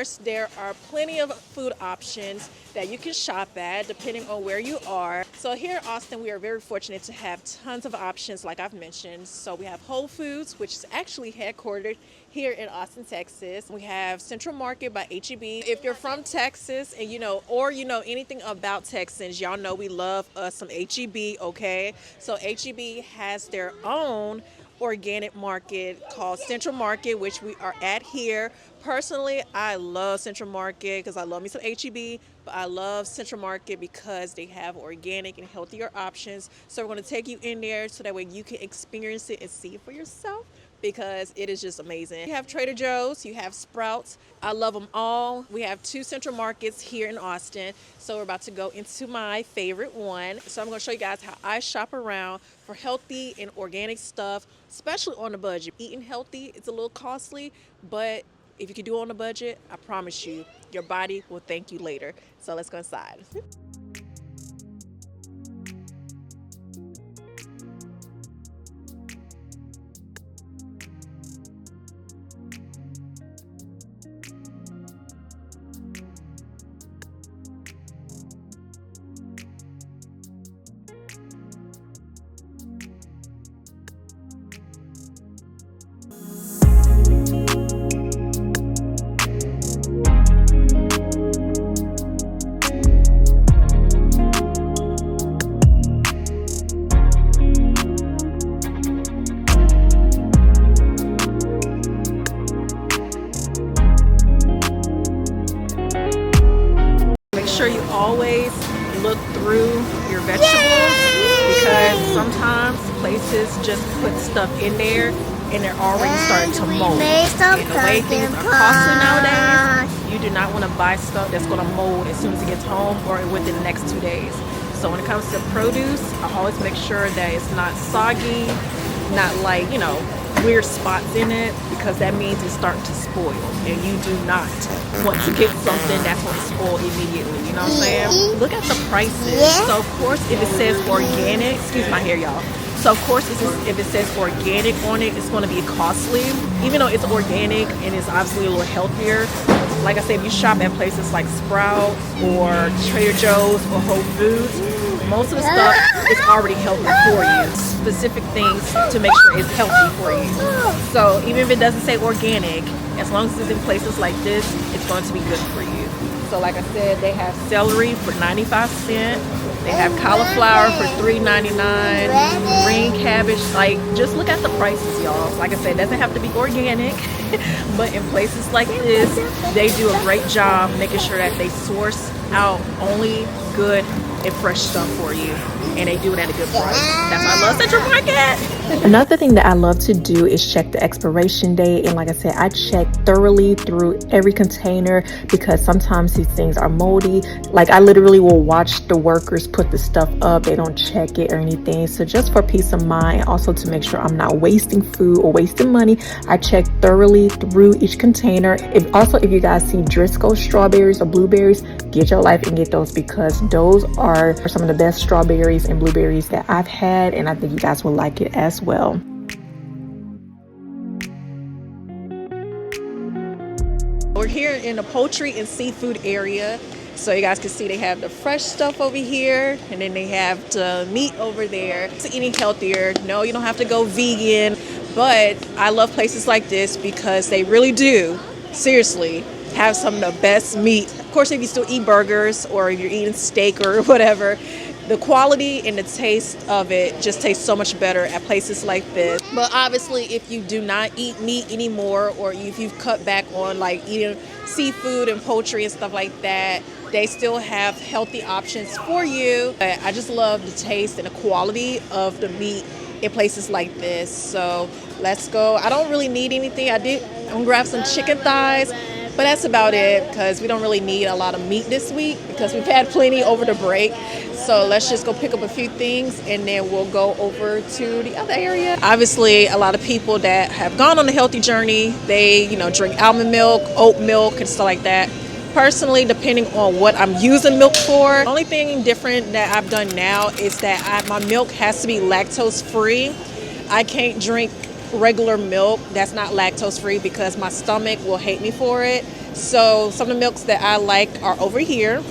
course, there are plenty of food options that you can shop at depending on where you are. So here in Austin, we are very fortunate to have tons of options like I've mentioned. So we have Whole Foods, which is actually headquartered here in Austin, Texas. We have Central Market by Heyyy. If you're from Texas and you know anything about Texans, y'all know we love us some Heyyy, okay? So Heyyy has their own organic market called Central Market, which we are at here. Personally, I love Central Market because I love me some Heyyy, but I love Central Market because they have organic and healthier options. So we're going to take you in there so that way you can experience it and see it for yourself, because it is just amazing. You have Trader Joe's, you have Sprouts. I love them all. We have 2 Central Markets here in Austin. So we're about to go into my favorite one. So I'm going to show you guys how I shop around for healthy and organic stuff, especially on a budget. Eating healthy, it's a little costly, but if you can do it on a budget, I promise you, your body will thank you later. So let's go inside. Make sure you always look through your vegetables, because sometimes places just put stuff in there and they're already starting to mold. And the way things are costing nowadays, you do not want to buy stuff that's going to mold as soon as it gets home or within the next 2 days. So when it comes to produce, I always make sure that it's not soggy, not like, weird spots in it, because that means it's starting to spoil, and you do not want to get something that's going to spoil immediately. You know what I'm saying? Look at the prices. So of course, if it says organic, excuse my hair, y'all. So of course, if it says organic on it, it's going to be costly, even though it's organic and it's obviously a little healthier. Like I said, if you shop at places like Sprouts or Trader Joe's or Whole Foods, most of the stuff is already healthy for you. Specific things to make sure it's healthy for you. So even if it doesn't say organic, as long as it's in places like this, it's going to be good for you. So like I said, they have celery for 95 cents. They have cauliflower for $3.99. Green cabbage. Like, just look at the prices, y'all. Like I said, it doesn't have to be organic, but in places like this, they do a great job making sure that they source out only good and fresh stuff for you, and they do it at a good price. That's why I love Central Market. Another thing that I love to do is check the expiration date, and like I said, I check thoroughly through every container, because sometimes these things are moldy. Like, I literally will watch the workers put the stuff up, they don't check it or anything. So just for peace of mind, also to make sure I'm not wasting food or wasting money, I check thoroughly through each container. If you guys see Driscoll strawberries or blueberries, get your life and get those, because those are some of the best strawberries and blueberries that I've had, and I think you guys will like it as well. We're here in the poultry and seafood area, so you guys can see they have the fresh stuff over here, and then they have the meat over there. To eating healthier, no, you don't have to go vegan, but I love places like this because they really do, seriously, have some of the best meat. Of course, if you still eat burgers or if you're eating steak or whatever, the quality and the taste of it just tastes so much better at places like this. But obviously, if you do not eat meat anymore, or if you've cut back on like eating seafood and poultry and stuff like that, they still have healthy options for you. But I just love the taste and the quality of the meat in places like this. So let's go. I don't really need anything. I'm gonna grab some chicken thighs, but that's about it, because we don't really need a lot of meat this week because we've had plenty over the break. So let's just go pick up a few things, and then we'll go over to the other area. Obviously, a lot of people that have gone on a healthy journey, they drink almond milk, oat milk, and stuff like that. Personally, depending on what I'm using milk for, the only thing different that I've done now is that my milk has to be lactose free. I can't drink regular milk that's not lactose free because my stomach will hate me for it. So some of the milks that I like are over here.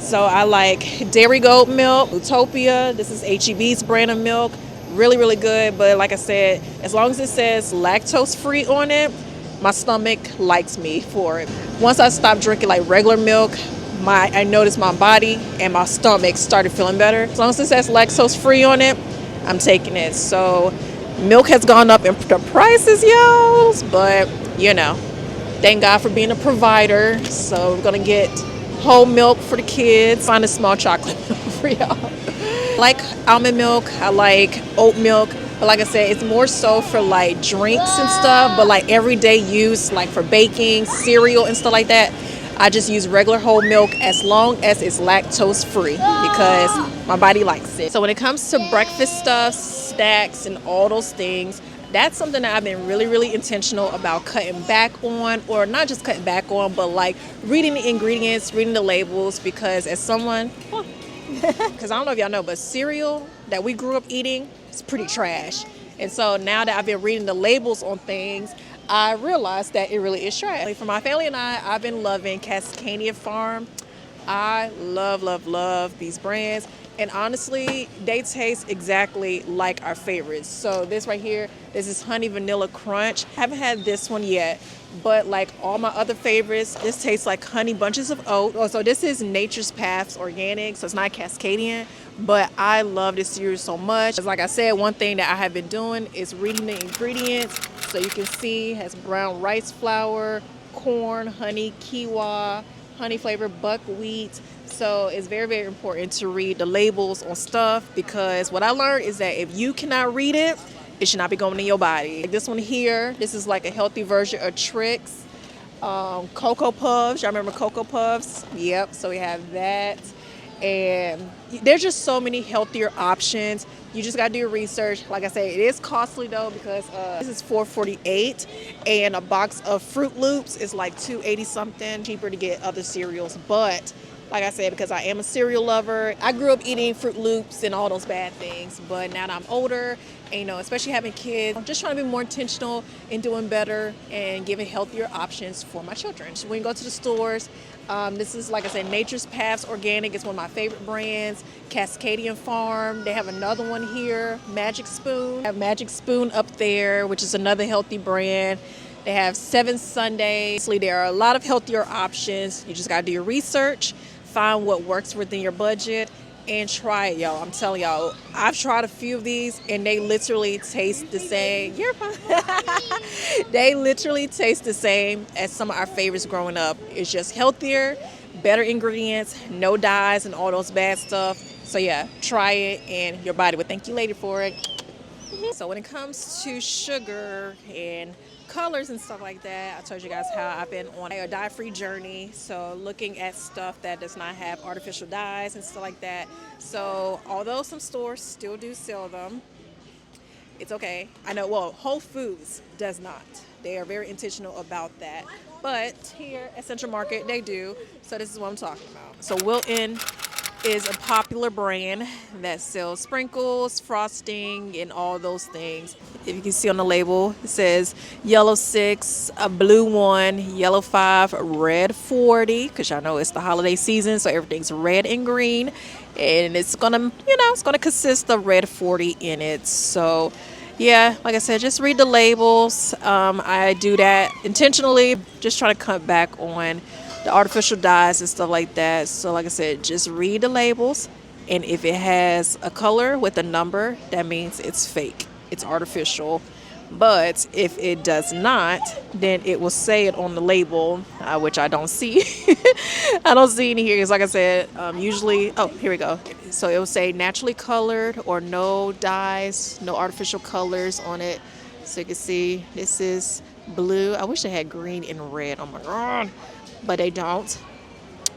So I like Dairy Goat milk, Utopia. This is HEB's brand of milk. Really, really good. But like I said, as long as it says lactose free on it, my stomach likes me for it. Once I stopped drinking like regular milk, I noticed my body and my stomach started feeling better. As long as it says lactose free on it, I'm taking it. So milk has gone up in the prices, y'all. But you know, thank God for being a provider. So we're gonna get whole milk for the kids. Find a small chocolate milk for y'all. I like almond milk. I like oat milk. But like I said, it's more so for like drinks and stuff. But like everyday use, like for baking, cereal and stuff like that, I just use regular whole milk as long as it's lactose free because my body likes it. So when it comes to breakfast stuff, snacks, and all those things, that's something that I've been really, really intentional about cutting back on, or not just cutting back on, but like reading the ingredients, reading the labels, because as someone, because I don't know if y'all know, but cereal that we grew up eating is pretty trash. And so now that I've been reading the labels on things, I realized that it really is trash. For my family and I've been loving Cascadia Farm. I love, love, love these brands. And honestly, they taste exactly like our favorites. So this right here, this is Honey Vanilla Crunch. Haven't had this one yet, but like all my other favorites, this tastes like Honey Bunches of Oat. Oh, so this is Nature's Paths Organic, so it's not Cascadian, but I love this cereal so much. Like I said, one thing that I have been doing is reading the ingredients. So you can see it has brown rice flour, corn, honey, quinoa, honey flavored buckwheat. So it's very, very important to read the labels on stuff, because what I learned is that if you cannot read it, it should not be going in your body. Like this one here, this is like a healthy version of Trix. Cocoa Puffs, y'all remember Cocoa Puffs? Yep, so we have that. And there's just so many healthier options. You just gotta do your research. Like I say, it is costly though, because this is $4.48, and a box of Fruit Loops is like $2.80 something. Cheaper to get other cereals, but like I said, because I am a cereal lover, I grew up eating Fruit Loops and all those bad things. But now that I'm older, and, you know, especially having kids, I'm just trying to be more intentional in doing better and giving healthier options for my children. So when you go to the stores, this is, like I said, Nature's Paths Organic. It's one of my favorite brands. Cascadian Farm. They have another one here, Magic Spoon. They have Magic Spoon up there, which is another healthy brand. They have 7 Sundays. There are a lot of healthier options. You just got to do your research, find what works within your budget, and try it, y'all. I'm telling y'all, I've tried a few of these, and they literally taste the same. You're fine. They literally taste the same as some of our favorites growing up. It's just healthier, better ingredients, no dyes and all those bad stuff. So yeah, try it, and your body will thank you later for it. So when it comes to sugar and colors and stuff like that, I told you guys how I've been on a dye-free journey. So looking at stuff that does not have artificial dyes and stuff like that. So although some stores still do sell them, it's okay. I know, well, Whole Foods does not. They are very intentional about that. But here at Central Market, they do. So this is what I'm talking about. So Wilton is a popular brand that sells sprinkles, frosting, and all those things. If you can see on the label, it says yellow 6, a blue 1, yellow 5, red 40, because y'all know it's the holiday season, so everything's red and green, and it's gonna, it's gonna consist of red 40 in it. So yeah, like I said, just read the labels. I do that intentionally, just trying to cut back on the artificial dyes and stuff like that. So like I said, just read the labels, and if it has a color with a number, that means it's fake, it's artificial. But if it does not, then it will say it on the label, which I don't see. I don't see any here, because like I said, usually, oh, here we go. So it will say naturally colored, or no dyes, no artificial colors on it. So you can see this is blue. I wish they had green and red. Oh my God. But they don't.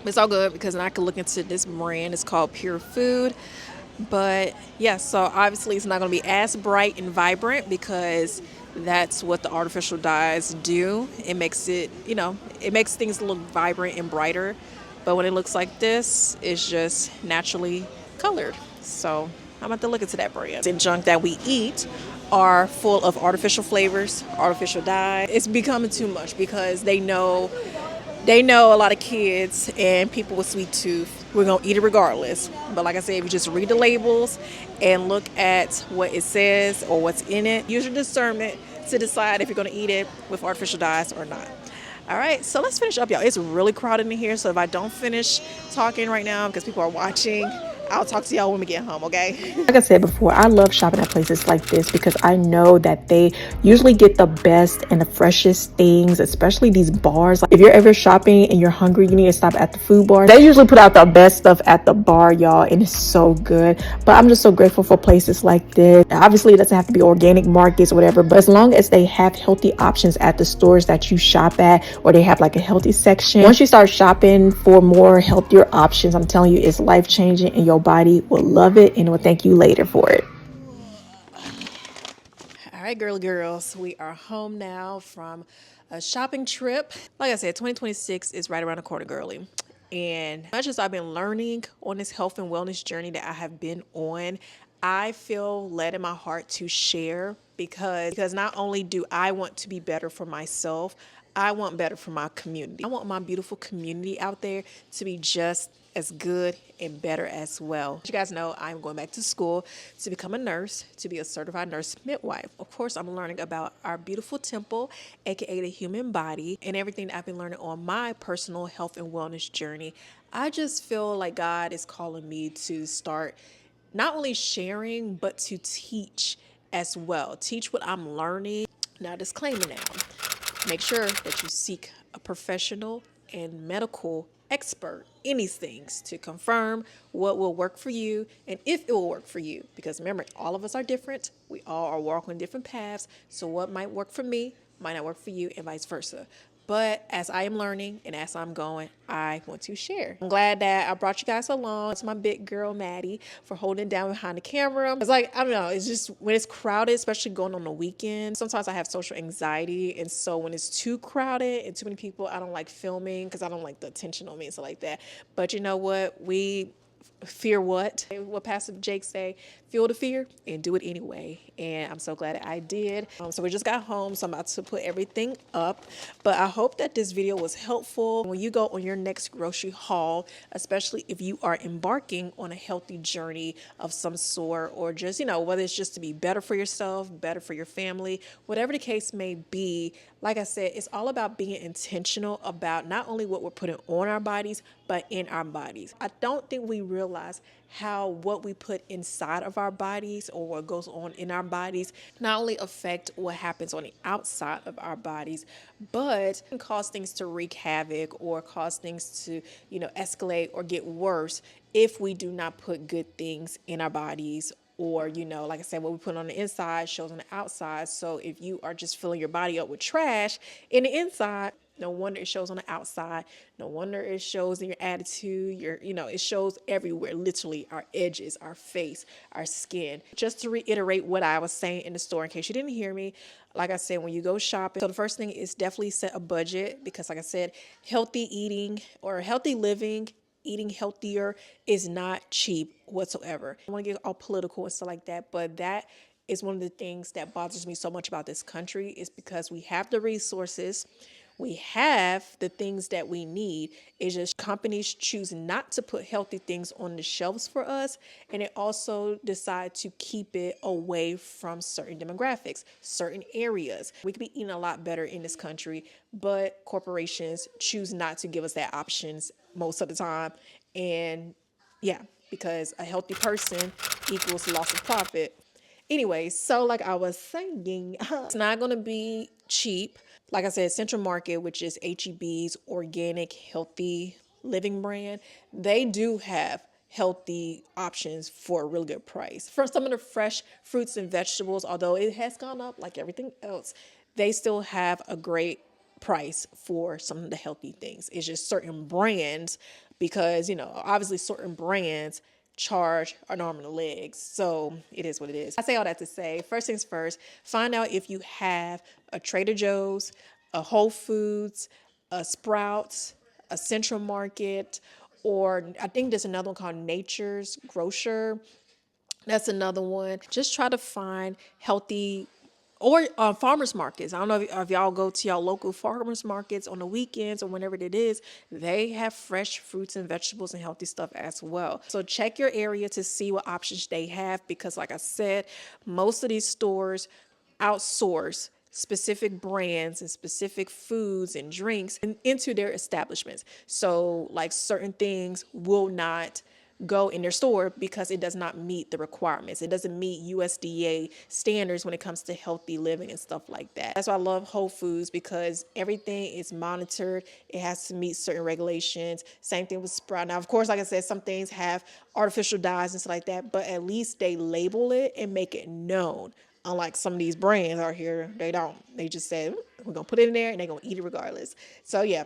It's all good, because then I can look into this brand. It's called Pure Food. But yeah, so obviously it's not going to be as bright and vibrant, because that's what the artificial dyes do. It makes it, it makes things look vibrant and brighter. But when it looks like this, it's just naturally colored. So I'm about to look into that brand. The junk that we eat are full of artificial flavors, artificial dye. It's becoming too much, because they know They know a lot of kids and people with sweet tooth, we're going to eat it regardless. But like I said, if you just read the labels and look at what it says or what's in it, use your discernment to decide if you're going to eat it with artificial dyes or not. All right, so let's finish up, y'all. It's really crowded in here, so if I don't finish talking right now because people are watching, I'll talk to y'all when we get home, okay? Like I said before, I love shopping at places like this because I know that they usually get the best and the freshest things, especially these bars. Like if you're ever shopping and you're hungry, you need to stop at the food bar. They usually put out the best stuff at the bar, y'all, and it's so good. But I'm just so grateful for places like this. Obviously, it doesn't have to be organic markets or whatever, but as long as they have healthy options at the stores that you shop at, or they have like a healthy section, once you start shopping for more healthier options, I'm telling you, it's life changing and your body will love it and will thank you later for it. All right, girls, we are home now from a shopping trip. Like I said, 2026 is right around the corner, girly. And much as I've been learning on this health and wellness journey that I have been on, I feel led in my heart to share because not only do I want to be better for myself, I want better for my community. I want my beautiful community out there to be just as good and better as well. As you guys know, I'm going back to school to become a nurse, to be a certified nurse midwife. Of course, I'm learning about our beautiful temple, aka the human body, and everything that I've been learning on my personal health and wellness journey. I just feel like God is calling me to start not only sharing, but to teach as well. Teach what I'm learning. Now, disclaimer now. Make sure that you seek a professional and medical expert in these things to confirm what will work for you and if it will work for you. Because remember, all of us are different. We all are walking different paths. So what might work for me might not work for you and vice versa. But as I am learning and as I'm going, I want to share. I'm glad that I brought you guys along. It's my big girl, Maddie, for holding it down behind the camera. It's like, I don't know, it's just when it's crowded, especially going on the weekend, sometimes I have social anxiety. And so when it's too crowded and too many people, I don't like filming because I don't like the attention on me and stuff like that. But you know what? We fear what Pastor Jake say, feel the fear and do it anyway. And I'm so glad that I did. So we just got home, so I'm about to put everything up, but I hope that this video was helpful when you go on your next grocery haul, especially if you are embarking on a healthy journey of some sort, or just, whether it's just to be better for yourself, better for your family, whatever the case may be. Like I said, it's all about being intentional about not only what we're putting on our bodies, but in our bodies. I don't think we realize how what we put inside of our bodies or what goes on in our bodies not only affect what happens on the outside of our bodies, but can cause things to wreak havoc or cause things to, escalate or get worse if we do not put good things in our bodies. Or, like I said, what we put on the inside shows on the outside. So if you are just filling your body up with trash in the inside, no wonder it shows on the outside. No wonder it shows in your attitude. It shows everywhere, literally our edges, our face, our skin. Just to reiterate what I was saying in the store, in case you didn't hear me, like I said, when you go shopping, so the first thing is definitely set a budget because, like I said, healthy eating or healthy living, eating healthier is not cheap whatsoever. I want to get all political and stuff like that, but that is one of the things that bothers me so much about this country is because we have the resources, we have the things that we need. It's just companies choose not to put healthy things on the shelves for us, and it also decide to keep it away from certain demographics, certain areas. We could be eating a lot better in this country, but corporations choose not to give us that options most of the time. And yeah, because a healthy person equals loss of profit. Anyway, so like I was saying, it's not going to be cheap. Like I said, Central Market, which is HEB's organic, healthy living brand, they do have healthy options for a really good price. For some of the fresh fruits and vegetables, although it has gone up like everything else, they still have a great price for some of the healthy things. It's just certain brands because, obviously certain brands charge an arm and a leg. So it is what it is. I say all that to say, first things first, find out if you have a Trader Joe's, a Whole Foods, a Sprouts, a Central Market, or I think there's another one called Nature's Grocer. That's another one. Just try to find healthy or farmers markets. I don't know if y'all go to y'all local farmers markets on the weekends or whenever it is. They have fresh fruits and vegetables and healthy stuff as well. So check your area to see what options they have, because like I said, most of these stores outsource specific brands and specific foods and drinks into their establishments. So like certain things will not go in their store because it does not meet the requirements. It doesn't meet USDA standards when it comes to healthy living and stuff like that. That's why I love Whole Foods, because everything is monitored. It has to meet certain regulations. Same thing with Sprout. Now, of course, like I said, some things have artificial dyes and stuff like that, but at least they label it and make it known. Unlike some of these brands out here, they don't. They just say, we're going to put it in there and they're going to eat it regardless. So yeah.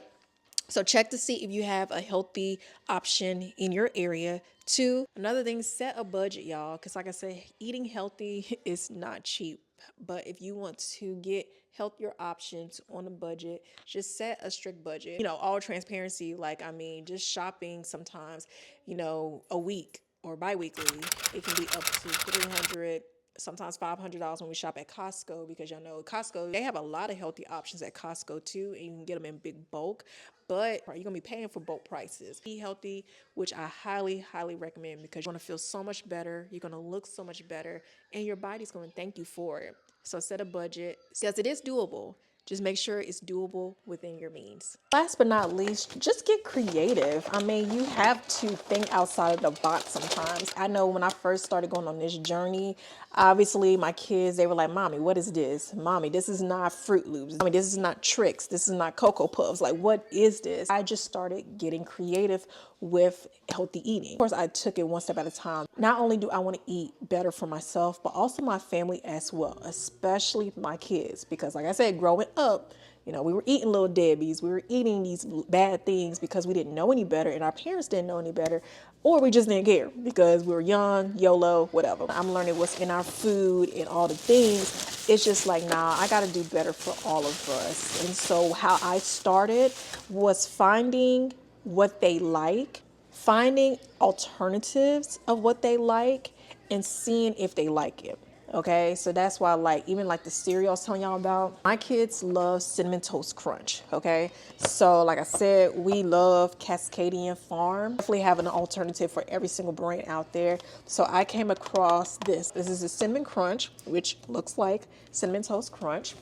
So check to see if you have a healthy option in your area. Two, another thing, set a budget, y'all. Because like I said, eating healthy is not cheap. But if you want to get healthier options on a budget, just set a strict budget. You know, all transparency, like, I mean, just shopping sometimes, you know, a week or bi-weekly, it can be up to 300, sometimes $500 when we shop at Costco, because y'all know Costco, they have a lot of healthy options at Costco too, and you can get them in big bulk, but you're gonna be paying for bulk prices. Be healthy, which I highly recommend, because you're gonna feel so much better, you're gonna look so much better, and your body's gonna thank you for it. So set a budget, because it is doable. Just make sure it's doable within your means. Last but not least, just get creative. I mean, you have to think outside of the box sometimes. I know when I first started going on this journey, obviously my kids, they were like, Mommy, what is this? Mommy, this is not Fruit Loops. Mommy, this is not Tricks. This is not Cocoa Puffs. Like, what is this? I just started getting creative with healthy eating. Of course, I took it one step at a time. Not only do I want to eat better for myself, but also my family as well, especially my kids. Because like I said, growing up, you know, we were eating Little Debbie's. We were eating these bad things because we didn't know any better, and our parents didn't know any better, or we just didn't care because we were young, YOLO, whatever. I'm learning what's in our food and all the things. It's just like, nah, I got to do better for all of us. And so how I started was finding what they like, finding alternatives of what they like, and seeing if they like it. Okay, so that's why, like, even like the cereal I was telling y'all about, my kids love Cinnamon Toast Crunch. Okay, so like I said, we love Cascadian Farm. Definitely have an alternative for every single brand out there. So I came across this. This is a Cinnamon Crunch, which looks like Cinnamon Toast Crunch.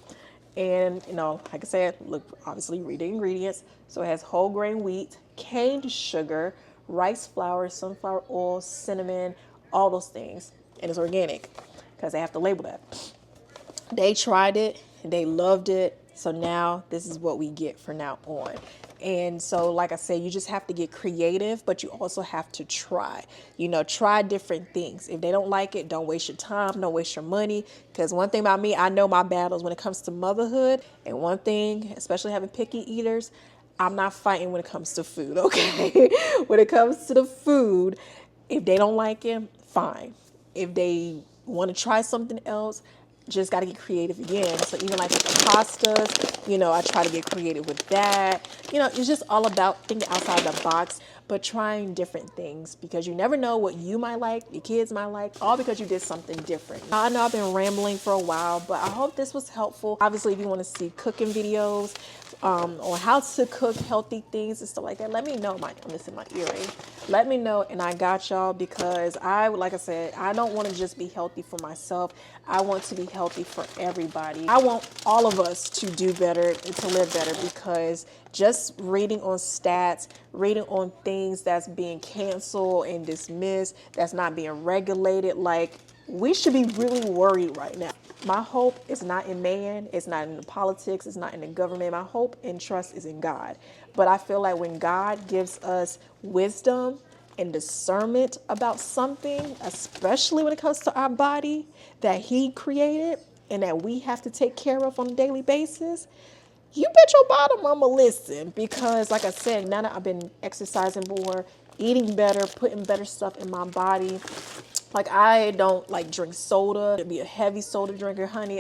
And, you know, like I said, look, obviously read the ingredients. So it has whole grain wheat, cane sugar, rice flour, sunflower oil, cinnamon, all those things. And it's organic, because they have to label that. They tried it, they loved it. So now this is what we get from now on. And so, like I said, you just have to get creative, but you also have to try. You know, try different things. If they don't like it, don't waste your time, don't waste your money. Because one thing about me, I know my battles when it comes to motherhood. And one thing, especially having picky eaters, I'm not fighting when it comes to food, okay? When it comes to the food, if they don't like it, fine. If they want to try something else, just got to get creative again. So even like with the pastas, you know, I try to get creative with that. You know, it's just all about thinking outside the box, but trying different things, because you never know what you might like, your kids might like, all because you did something different. I know I've been rambling for a while, but I hope this was helpful. Obviously, if you want to see cooking videos on how to cook healthy things and stuff like that, let me know. I'm missing my earring. Let me know, and I got y'all, because like I said, I don't want to just be healthy for myself. I want to be healthy for everybody. I want all of us to do better and to live better, because just reading on stats, reading on things that's being canceled and dismissed, that's not being regulated, like, we should be really worried right now. My hope is not in man, it's not in the politics, it's not in the government. My hope and trust is in God. But I feel like when God gives us wisdom and discernment about something, especially when it comes to our body that He created and that we have to take care of on a daily basis, you bet your bottom I'ma listen. Because like I said, now that I've been exercising more, eating better, putting better stuff in my body, like, I don't like drink soda, to be a heavy soda drinker, honey.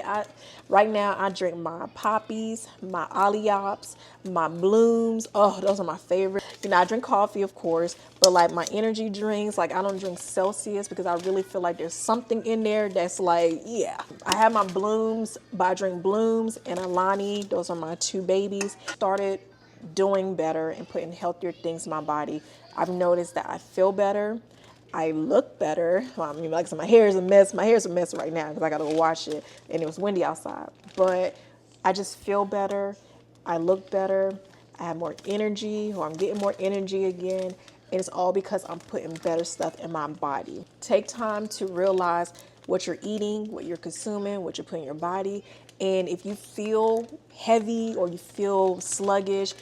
Right now I drink my poppies, my Aliops, my blooms. Oh, those are my favorite. You know, I drink coffee, of course, but like my energy drinks, like I don't drink Celsius because I really feel like there's something in there that's like, yeah. I have my Blooms, but I drink Blooms and Alani. Those are my two babies. Started doing better and putting healthier things in my body. I've noticed that I feel better. I look better. Well, I mean, like, so my hair is a mess. My hair is a mess right now because I got to go wash it, and it was windy outside. But I just feel better. I look better. I have more energy, or I'm getting more energy again. And it's all because I'm putting better stuff in my body. Take time to realize what you're eating, what you're consuming, what you're putting in your body. And if you feel heavy or you feel sluggish,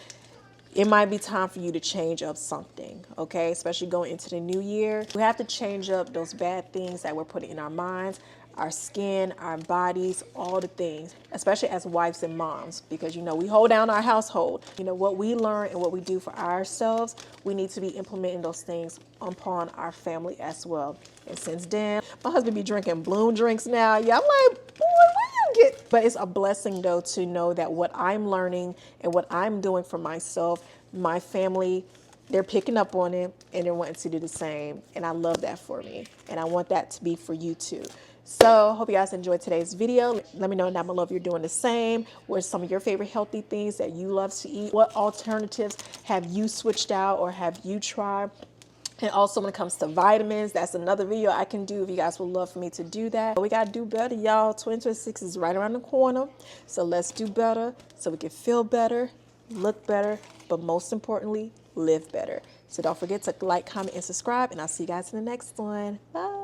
it might be time for you to change up something, okay? Especially going into the new year. We have to change up those bad things that we're putting in our minds, our skin, our bodies, all the things, especially as wives and moms, because, you know, we hold down our household. You know, what we learn and what we do for ourselves, we need to be implementing those things upon our family as well. And since then, my husband be drinking Bloom drinks now. Yeah, I'm like, boy, but it's a blessing though to know that what I'm learning and what I'm doing for myself, my family, they're picking up on it and they're wanting to do the same. And I love that for me. And I want that to be for you too. So hope you guys enjoyed today's video. Let me know down below if you're doing the same. What are some of your favorite healthy things that you love to eat? What alternatives have you switched out or have you tried? And also when it comes to vitamins, that's another video I can do if you guys would love for me to do that. But we got to do better, y'all. 2026 is right around the corner. So let's do better so we can feel better, look better, but most importantly, live better. So don't forget to like, comment, and subscribe. And I'll see you guys in the next one. Bye.